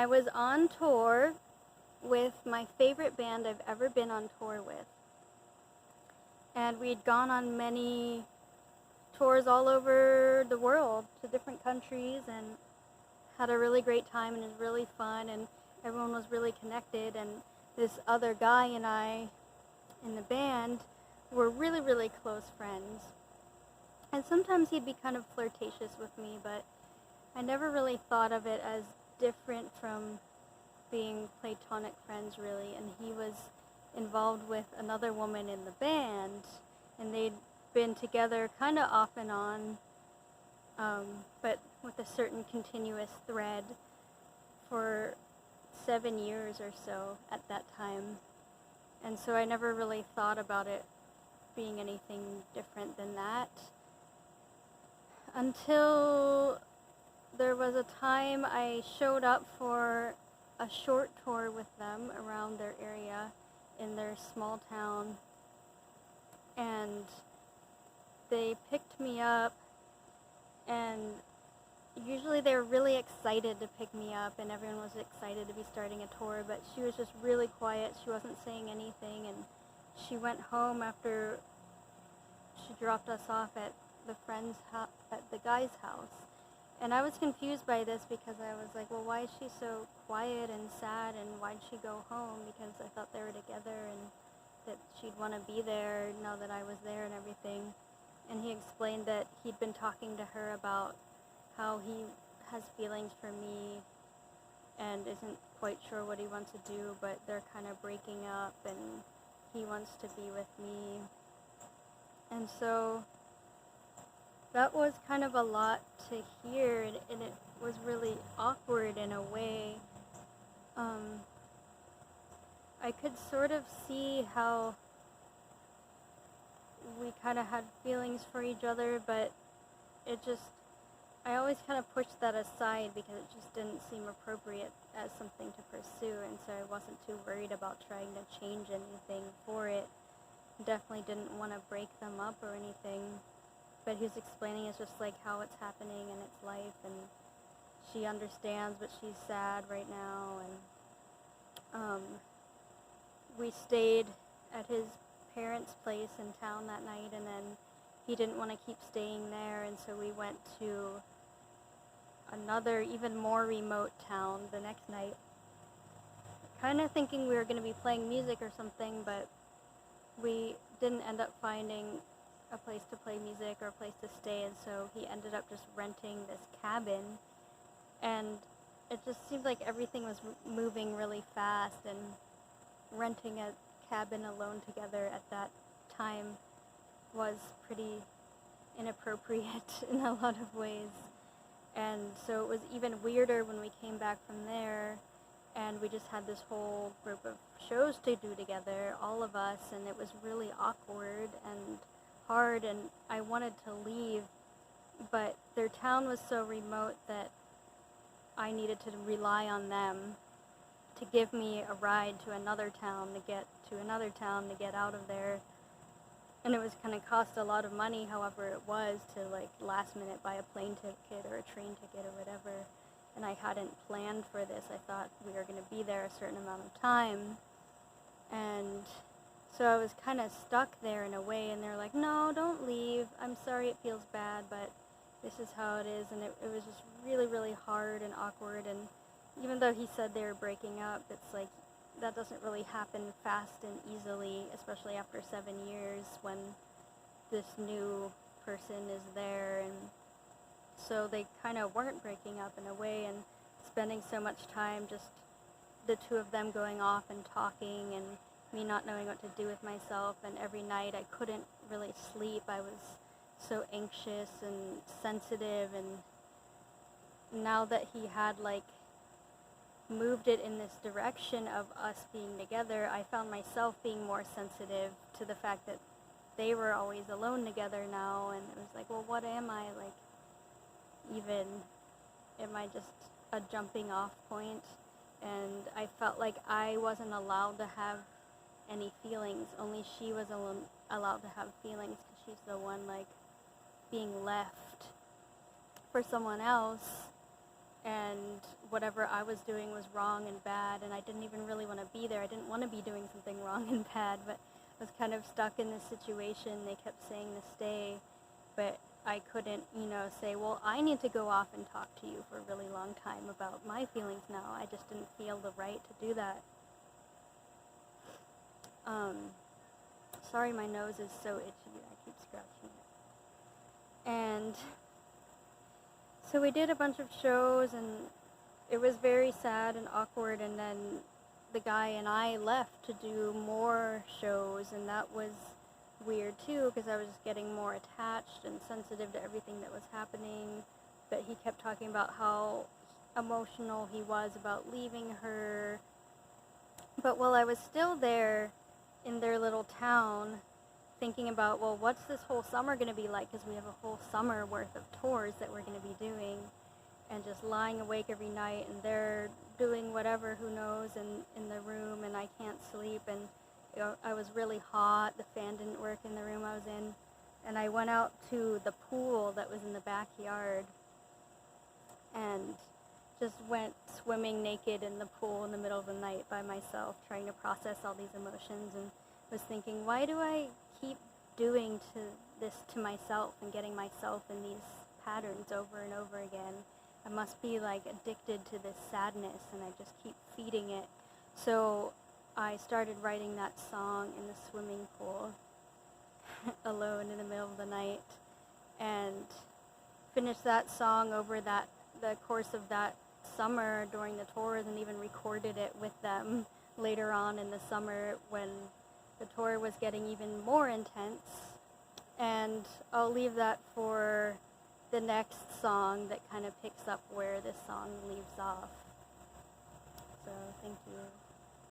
I was on tour with my favorite band I've ever been on tour with. And we'd gone on many tours all over the world to different countries and had a really great time, and it was really fun, and everyone was really connected. And this other guy and I in the band were really, really close friends. And sometimes he'd be kind of flirtatious with me, but I never really thought of it as different from being platonic friends, really. And he was involved with another woman in the band, and they'd been together kind of off and on, but with a certain continuous thread for 7 years or so at that time. And so I never really thought about it being anything different than that until there was a time I showed up for a short tour with them around their area in their small town, and they picked me up, and usually they were really excited to pick me up, and everyone was excited to be starting a tour, but she was just really quiet. She wasn't saying anything, and she went home after she dropped us off at the friend's house, at the guy's house. And I was confused by this because I was like, well, why is she so quiet and sad, and why'd she go home? Because I thought they were together and that she'd want to be there now that I was there and everything. And he explained that he'd been talking to her about how he has feelings for me and isn't quite sure what he wants to do, but they're kind of breaking up and he wants to be with me. And so that was kind of a lot to hear, and it was really awkward in a way. I could sort of see how we kind of had feelings for each other, but I always kind of pushed that aside because it just didn't seem appropriate as something to pursue, and so I wasn't too worried about trying to change anything for it. Definitely didn't want to break them up or anything, but he was explaining it's just like how it's happening in its life, and she understands, but she's sad right now. And we stayed at his parents' place in town that night, and then he didn't want to keep staying there, and so we went to another, even more remote town the next night, kind of thinking we were going to be playing music or something, but we didn't end up finding a place to play music or a place to stay, and so he ended up just renting this cabin, and it just seemed like everything was moving really fast, and renting a cabin alone together at that time was pretty inappropriate in a lot of ways. And so it was even weirder when we came back from there, and we just had this whole group of shows to do together, all of us, and it was really awkward and hard, and I wanted to leave, but their town was so remote that I needed to rely on them to give me a ride to another town to get out of there. And it was going to cost a lot of money, however it was, to like last minute buy a plane ticket or a train ticket or whatever. And I hadn't planned for this. I thought we were going to be there a certain amount of time. And so I was kind of stuck there in a way, and they're like, no, don't leave. I'm sorry it feels bad, but this is how it is. And it was just really, really hard and awkward. And even though he said they were breaking up, it's like that doesn't really happen fast and easily, especially after 7 years when this new person is there. And so they kind of weren't breaking up in a way, and spending so much time just the two of them going off and talking, and me not knowing what to do with myself. And every night I couldn't really sleep. I was so anxious and sensitive, and now that he had like moved it in this direction of us being together, I found myself being more sensitive to the fact that they were always alone together now. And it was like, well, what am I, like, even, am I just a jumping off point? And I felt like I wasn't allowed to have any feelings. Only she was allowed to have feelings, because she's the one like being left for someone else. and whatever I was doing was wrong and bad, and I didn't even really want to be there. I didn't want to be doing something wrong and bad, but I was kind of stuck in this situation. They kept saying to stay, but I couldn't, say, well, I need to go off and talk to you for a really long time about my feelings now. I just didn't feel the right to do that. Sorry, my nose is so itchy. I keep scratching it. And so we did a bunch of shows, and it was very sad and awkward, and then the guy and I left to do more shows, and that was weird too, because I was just getting more attached and sensitive to everything that was happening. But he kept talking about how emotional he was about leaving her. But while I was still there in their little town, thinking about, well, what's this whole summer going to be like, because we have a whole summer worth of tours that we're going to be doing, and just lying awake every night, and they're doing whatever, who knows, in the room, and I can't sleep, and I was really hot, the fan didn't work in the room I was in, and I went out to the pool that was in the backyard, and just went swimming naked in the pool in the middle of the night by myself, trying to process all these emotions, and was thinking, why do I keep doing this to myself and getting myself in these patterns over and over again? I must be like addicted to this sadness, and I just keep feeding it. So I started writing that song in the swimming pool alone in the middle of the night, and finished that song over the course of that summer during the tours, and even recorded it with them later on in the summer when the tour was getting even more intense. And I'll leave that for the next song that kind of picks up where this song leaves off. So thank you.